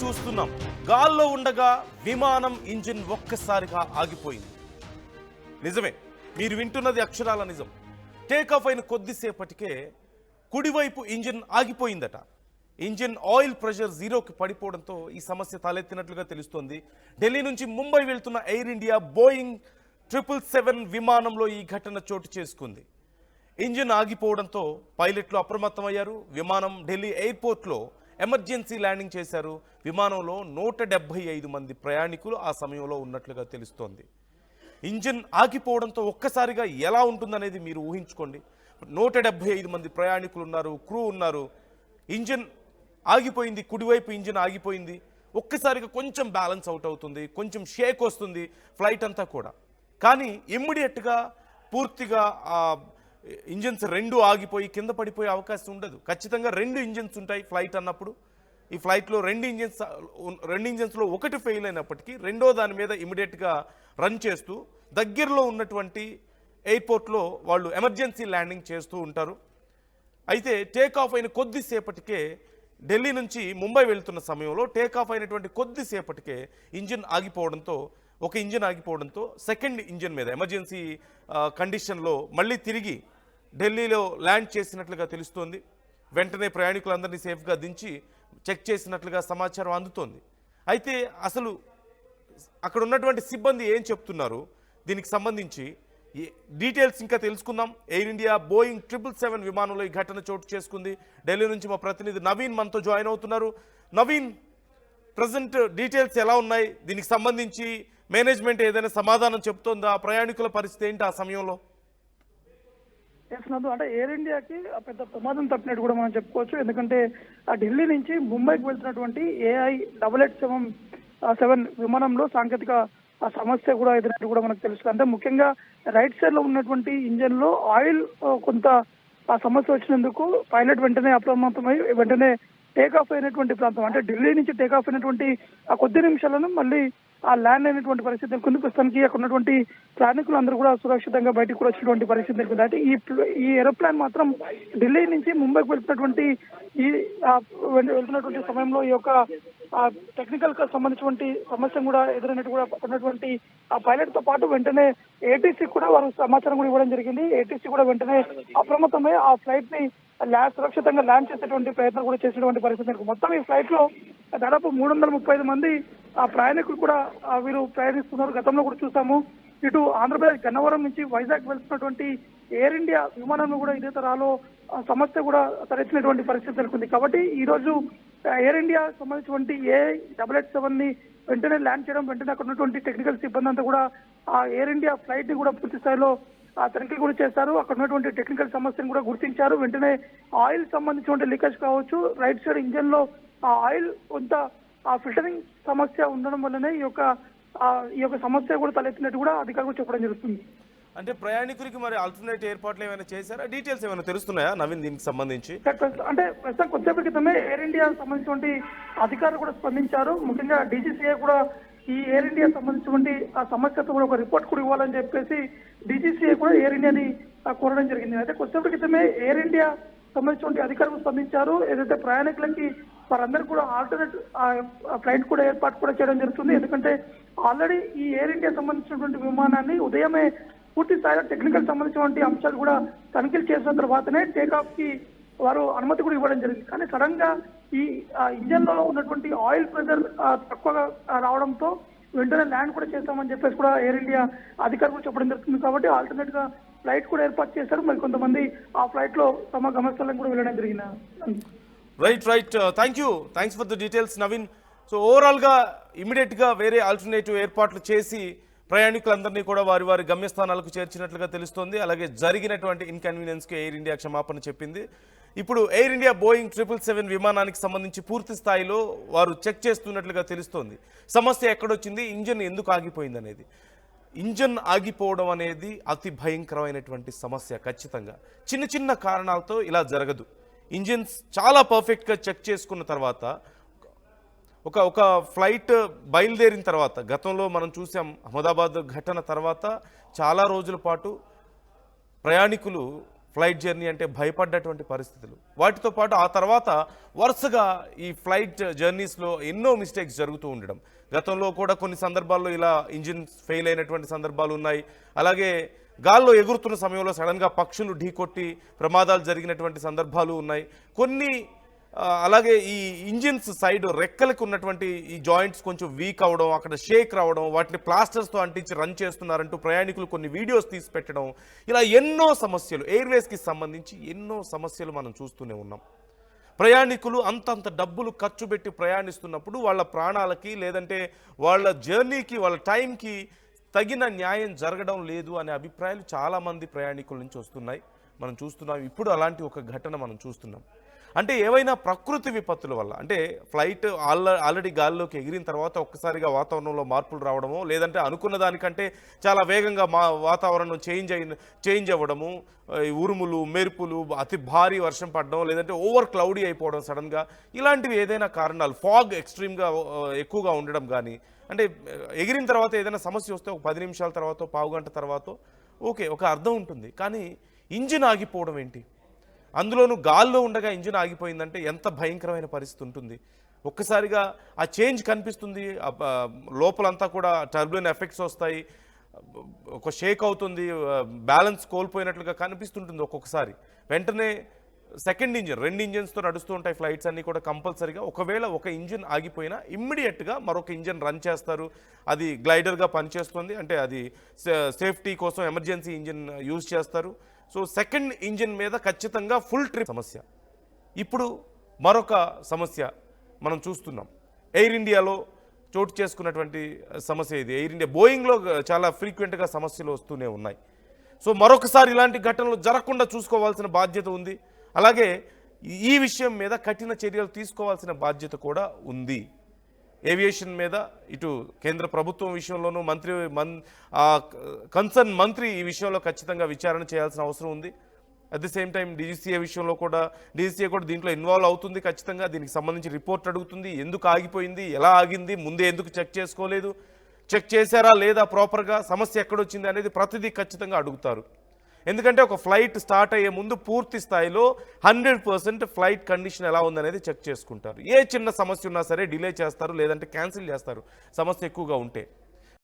చూస్తున్నాం. గాల్లో ఉండగా విమానం ఇంజిన్ ఒక్కసారిగా ఆగిపోయింది. నిజమే, మీరు వింటున్నది అక్షరాల నిజం. టేకాఫ్ అయిన కొద్దిసేపటికే కుడివైపు ఇంజిన్ ఆగిపోయిందట. ఇంజిన్ ఆయిల్ ప్రెషర్ జీరోకి పడిపోవడంతో ఈ సమస్య తలెత్తినట్లుగా తెలుస్తోంది. ఢిల్లీ నుంచి ముంబై వెళ్తున్న ఎయిర్ ఇండియా బోయింగ్ 777 విమానంలో ఈ ఘటన చోటు చేసుకుంది. ఇంజిన్ ఆగిపోవడంతో పైలట్లు అప్రమత్తమయ్యారు. విమానం ఢిల్లీ ఎయిర్పోర్ట్లో ఎమర్జెన్సీ ల్యాండింగ్ చేశారు. విమానంలో 175 మంది ప్రయాణికులు ఆ సమయంలో ఉన్నట్లుగా తెలుస్తోంది. ఇంజిన్ ఆగిపోవడంతో ఒక్కసారిగా ఎలా ఉంటుందనేది మీరు ఊహించుకోండి. 175 మంది ప్రయాణికులు ఉన్నారు, క్రూ ఉన్నారు. ఇంజిన్ ఆగిపోయింది, కుడివైపు ఇంజిన్ ఆగిపోయింది. ఒక్కసారిగా కొంచెం బ్యాలెన్స్ అవుట్ అవుతుంది, కొంచెం షేక్ వస్తుంది ఫ్లైట్ అంతా కూడా. కానీ ఇమ్మీడియట్గా పూర్తిగా ఇంజిన్స్ రెండు ఆగిపోయి కింద పడిపోయే అవకాశం ఉండదు. ఖచ్చితంగా 2 ఇంజిన్స్ ఉంటాయి ఫ్లైట్ అన్నప్పుడు. ఈ ఫ్లైట్లో 2 ఇంజిన్స్లో ఒకటి ఫెయిల్ అయినప్పటికీ రెండో దాని మీద ఇమీడియట్గా రన్ చేస్తూ దగ్గరలో ఉన్నటువంటి ఎయిర్పోర్ట్లో వాళ్ళు ఎమర్జెన్సీ ల్యాండింగ్ చేస్తూ ఉంటారు. అయితే టేకాఫ్ అయిన కొద్దిసేపటికే ఢిల్లీ నుంచి ముంబై వెళ్తున్న సమయంలో టేకాఫ్ అయినటువంటి కొద్దిసేపటికే ఒక ఇంజిన్ ఆగిపోవడంతో సెకండ్ ఇంజిన్ మీద ఎమర్జెన్సీ కండిషన్లో మళ్ళీ తిరిగి ఢిల్లీలో ల్యాండ్ చేసినట్లుగా తెలుస్తోంది. వెంటనే ప్రయాణికులందరినీ సేఫ్గా దించి చెక్ చేసినట్లుగా సమాచారం అందుతోంది. అయితే అసలు అక్కడ ఉన్నటువంటి సిబ్బంది ఏం చెప్తున్నారు, దీనికి సంబంధించి డీటెయిల్స్ ఇంకా తెలుసుకుందాం. ఎయిర్ ఇండియా బోయింగ్ 777 విమానంలో ఈ ఘటన చోటు చేసుకుంది. ఢిల్లీ నుంచి మా ప్రతినిధి నవీన్ మనతో జాయిన్ అవుతున్నారు. నవీన్, ప్రజెంట్ డీటెయిల్స్ ఎలా ఉన్నాయి? దీనికి సంబంధించి మేనేజ్మెంట్ ఏదైనా సమాధానం చెప్తోందా? ప్రయాణికుల పరిస్థితి ఏంటి ఆ సమయంలో? అంటే ఎయిర్ ఇండియాకి పెద్ద ప్రమాదం తప్పినట్టు కూడా మనం చెప్పుకోవచ్చు. ఎందుకంటే ఆ ఢిల్లీ నుంచి ముంబైకి వెళ్తున్నటువంటి AI 777 విమానంలో సాంకేతిక సమస్య కూడా ఎదురైనట్టు కూడా మనకు తెలుసు. అంటే ముఖ్యంగా రైట్ సైడ్ లో ఉన్నటువంటి ఇంజన్ లో ఆయిల్ కొంత సమస్య వచ్చినందుకు పైలట్ వెంటనే అప్రమత్తమై వెంటనే టేకాఫ్ అయినటువంటి ప్రాంతం, అంటే ఢిల్లీ నుంచి టేకాఫ్ అయినటువంటి ఆ కొద్ది నిమిషాలను మళ్ళీ ఆ ల్యాండ్ అయినటువంటి పరిస్థితి నెలకొంది. ప్రస్తుతానికి అక్కడ ఉన్నటువంటి ప్రయాణికులు అందరూ కూడా సురక్షితంగా బయటకు కూడా వచ్చినటువంటి పరిస్థితి నెలకొంది. అయితే ఈ ఏరోప్లేన్ మాత్రం ఢిల్లీ నుంచి ముంబైకి వెళ్తున్నటువంటి వెళ్తున్నటువంటి సమయంలో ఈ యొక్క టెక్నికల్ కి సంబంధించినటువంటి సమస్య కూడా ఎదురైనట్టు కూడా ఉన్నటువంటి ఆ పైలట్ తో పాటు వెంటనే ATC కూడా వారు సమాచారం కూడా ఇవ్వడం జరిగింది. ATC కూడా వెంటనే అప్రమత్తమై ఆ ఫ్లైట్ ని సురక్షితంగా ల్యాండ్ చేసేటువంటి ప్రయత్నం కూడా చేసినటువంటి పరిస్థితి. మొత్తం ఈ ఫ్లైట్ లో దాదాపు 335 మంది ఆ ప్రయాణికులు కూడా వీరు ప్రయాణిస్తున్నారు. గతంలో కూడా చూసాము, ఇటు ఆంధ్రప్రదేశ్ గన్నవరం నుంచి వైజాగ్ వెళ్తున్నటువంటి ఎయిర్ ఇండియా విమానంలో కూడా ఇదే తరహాలో సమస్య కూడా తలెత్తినటువంటి పరిస్థితి నెలకొంది. కాబట్టి ఈ రోజు ఎయిర్ ఇండియా సంబంధించినటువంటి AI 777 ని వెంటనే ల్యాండ్ చేయడం, వెంటనే అక్కడ ఉన్నటువంటి టెక్నికల్ సిబ్బంది అంతా కూడా ఆ ఎయిర్ ఇండియా ఫ్లైట్ ని కూడా పూర్తి స్థాయిలో తనిఖీలు కూడా చేశారు. అక్కడ ఉన్నటువంటి టెక్నికల్ సమస్యను కూడా గుర్తించారు. వెంటనే ఆయిల్ సంబంధించినటువంటి లీకేజ్ కావచ్చు, రైట్ సైడ్ ఇంజన్ లో ఆ ఆయిల్ కొంత ఫిల్టరింగ్ సమస్య ఉండడం వల్లనే ఈ యొక్క సమస్య కూడా తలెత్తినట్టు కూడా అధికారులు చెప్పడం జరుగుతుంది. అంటే ప్రయాణికులకి మరి ఆల్టర్నేట్ ఏర్పాట్లు ఏమైనా చేశారా? డీటెయిల్స్ ఏమైనా తెలుస్తున్నాయా నవీన్ దీనికి సంబంధించి? అంటే ప్రస్తుతం కొద్దిసేపటి క్రితమే ఎయిర్ ఇండియా సంబంధించినటువంటి అధికారులు కూడా స్పందించారు. ముఖ్యంగా DGCA కూడా ఈ ఎయిర్ ఇండియా సంబంధించినటువంటి ఆ సమస్యతో కూడా ఒక రిపోర్ట్ కూడా ఇవ్వాలని చెప్పేసి DGCA కూడా ఎయిర్ ఇండియాని కోరడం జరిగింది. అయితే కొద్దిసేపటి క్రితమే ఎయిర్ ఇండియా సంబంధించినటువంటి అధికారులు స్పందించారు. ఏదైతే ప్రయాణికులకి వారందరికీ కూడా ఆల్టర్నేట్ ఫ్లైట్ కూడా ఏర్పాటు కూడా చేయడం జరుగుతుంది. ఎందుకంటే ఆల్రెడీ ఈ ఎయిర్ ఇండియా సంబంధించినటువంటి విమానాన్ని ఉదయమే పూర్తి స్థాయిలో టెక్నికల్ సంబంధించినటువంటి అంశాలు కూడా తనిఖీలు చేసిన తర్వాతనే టేకాఫ్ కి వారు అనుమతి కూడా ఇవ్వడం జరిగింది. కానీ సడన్ గా ఈ ఇంజన్ లో ఉన్నటువంటి ఆయిల్ ప్రెషర్ తక్కువగా రావడంతో వెంటనే ల్యాండ్ కూడా చేస్తామని చెప్పేసి కూడా ఎయిర్ ఇండియా అధికారులు చెప్పడం జరుగుతుంది. కాబట్టి ఆల్టర్నేట్ గా ఫ్లైట్ కూడా ఏర్పాటు చేశారు. మరి కొంతమంది ఆ ఫ్లైట్ లో తమ గమ్యస్థానం కూడా వెళ్ళడం జరిగింది. Right thanks for the details Naveen. So overall గా ఇమీడియట్ గా వేరే ఆల్టర్నేటివ్ ఏర్పాట్లు చేసి ప్రయాణికులందరినీ కూడా వారి గమ్యస్థానాలకు చేర్చినట్లుగా తెలుస్తోంది. అలాగే జరిగినటువంటి ఇన్కన్వీనియన్స్కి ఎయిర్ ఇండియా క్షమాపణ చెప్పింది. ఇప్పుడు ఎయిర్ ఇండియా బోయింగ్ 777 విమానానికి సంబంధించి పూర్తి స్థాయిలో వారు చెక్ చేస్తున్నట్లుగా తెలుస్తోంది. సమస్య ఎక్కడొచ్చింది, ఇంజన్ ఎందుకు ఆగిపోయింది అనేది. ఇంజన్ ఆగిపోవడం అనేది అతి భయంకరమైనటువంటి సమస్య. ఖచ్చితంగా చిన్న కారణాలతో ఇలా జరగదు. ఇంజిన్స్ చాలా పర్ఫెక్ట్గా చెక్ చేసుకున్న తర్వాత ఒక ఫ్లైట్ బయలుదేరిన తర్వాత, గతంలో మనం చూసాం అహ్మదాబాద్ ఘటన తర్వాత చాలా రోజుల పాటు ప్రయాణికులు ఫ్లైట్ జర్నీ అంటే భయపడ్డటువంటి పరిస్థితులు. వాటితో పాటు ఆ తర్వాత వరుసగా ఈ ఫ్లైట్ జర్నీస్లో ఎన్నో మిస్టేక్స్ జరుగుతూ ఉండడం. గతంలో కూడా కొన్ని సందర్భాల్లో ఇలా ఇంజిన్ ఫెయిల్ అయినటువంటి సందర్భాలు ఉన్నాయి. అలాగే గాల్లో ఎగురుతున్న సమయంలో సడన్గా పక్షులు ఢీకొట్టి ప్రమాదాలు జరిగినటువంటి సందర్భాలు ఉన్నాయి. కొన్ని అలాగే ఈ ఇంజిన్స్ సైడ్ రెక్కలకు ఉన్నటువంటి ఈ జాయింట్స్ కొంచెం వీక్ అవ్వడం, అక్కడ షేక్ రావడం, వాటిని ప్లాస్టర్స్తో అంటించి రన్ చేస్తున్నారంటూ ప్రయాణికులు కొన్ని వీడియోస్ తీసి పెట్టడం, ఇలా ఎన్నో సమస్యలు ఎయిర్వేస్కి సంబంధించి ఎన్నో సమస్యలు మనం చూస్తూనే ఉన్నాం. ప్రయాణికులు అంతంత డబ్బులు ఖర్చు పెట్టి ప్రయాణిస్తున్నప్పుడు వాళ్ళ ప్రాణాలకి లేదంటే వాళ్ళ జర్నీకి వాళ్ళ టైంకి తగిన న్యాయం జరగడం లేదు అనే అభిప్రాయాలు చాలామంది ప్రయాణికుల నుంచి వస్తున్నాయి. మనం చూస్తున్నాం. ఇప్పుడు అలాంటి ఒక ఘటన మనం చూస్తున్నాం. అంటే ఏవైనా ప్రకృతి విపత్తుల వల్ల, అంటే ఫ్లైట్ ఆల్రెడీ గాల్లోకి ఎగిరిన తర్వాత ఒక్కసారిగా వాతావరణంలో మార్పులు రావడమో, లేదంటే అనుకున్న దానికంటే చాలా వేగంగా వాతావరణం చేంజ్ అవ్వడము, ఉరుములు మెరుపులు, అతి భారీ వర్షం పడడం, లేదంటే ఓవర్ క్లౌడీ అయిపోవడం సడన్గా, ఇలాంటివి ఏదైనా కారణాలు, ఫాగ్ ఎక్స్ట్రీమ్గా ఎక్కువగా ఉండడం కానీ, అంటే ఎగిరిన తర్వాత ఏదైనా సమస్య వస్తే ఒక 10 నిమిషాల తర్వాత పావు గంట తర్వాత ఓకే ఒక అర్థం ఉంటుంది. కానీ ఇంజిన్ ఆగిపోవడం ఏంటి? అందులోనూ గాల్లో ఉండగా ఇంజిన్ ఆగిపోయిందంటే ఎంత భయంకరమైన పరిస్థితి ఉంటుంది. ఒక్కసారిగా ఆ చేంజ్ కనిపిస్తుంది. లోపలంతా కూడా టర్బులెంట్ ఎఫెక్ట్స్ వస్తాయి, ఒక షేక్ అవుతుంది, బ్యాలెన్స్ కోల్పోయినట్లుగా కనిపిస్తుంటుంది ఒక్కొక్కసారి. వెంటనే సెకండ్ ఇంజిన్, 2 ఇంజిన్స్తో నడుస్తూ ఉంటాయి ఫ్లైట్స్ అన్నీ కూడా కంపల్సరీగా. ఒకవేళ ఒక ఇంజిన్ ఆగిపోయినా ఇమ్మీడియట్గా మరొక ఇంజిన్ రన్ చేస్తారు. అది గ్లైడర్గా పనిచేస్తుంది, అంటే అది సేఫ్టీ కోసం ఎమర్జెన్సీ ఇంజిన్ యూజ్ చేస్తారు. సో సెకండ్ ఇంజిన్ మీద ఖచ్చితంగా ఫుల్ ట్రిప్ సమస్య. ఇప్పుడు మరొక సమస్య మనం చూస్తున్నాం. ఎయిర్ ఇండియాలో చోటు చేసుకున్నటువంటి సమస్య ఇది. ఎయిర్ ఇండియా బోయింగ్లో చాలా ఫ్రీక్వెంట్గా సమస్యలు వస్తూనే ఉన్నాయి. సో మరొకసారి ఇలాంటి ఘటనలు జరగకుండా చూసుకోవాల్సిన బాధ్యత ఉంది. అలాగే ఈ విషయం మీద కఠిన చర్యలు తీసుకోవాల్సిన బాధ్యత కూడా ఉంది. ఏవియేషన్ మీద ఇటు కేంద్ర ప్రభుత్వం విషయంలోనూ కన్సర్న్ మంత్రి ఈ విషయంలో ఖచ్చితంగా విచారణ చేయాల్సిన అవసరం ఉంది. At the same time DGCA విషయంలో కూడా డీజీసీఏ కూడా దీంట్లో ఇన్వాల్వ్ అవుతుంది. ఖచ్చితంగా దీనికి సంబంధించి రిపోర్ట్ అడుగుతుంది. ఎందుకు ఆగిపోయింది, ఎలా ఆగింది, ముందే ఎందుకు చెక్ చేసుకోలేదు, చెక్ చేశారా లేదా ప్రాపర్గా, సమస్య ఎక్కడొచ్చింది అనేది ప్రతిదీ ఖచ్చితంగా అడుగుతారు. ఎందుకంటే ఒక ఫ్లైట్ స్టార్ట్ అయ్యే ముందు పూర్తి స్థాయిలో 100% ఫ్లైట్ కండిషన్ ఎలా ఉందనేది చెక్ చేసుకుంటారు. ఏ చిన్న సమస్య ఉన్నా సరే డిలే చేస్తారు, లేదంటే క్యాన్సిల్ చేస్తారు సమస్య ఎక్కువగా ఉంటే.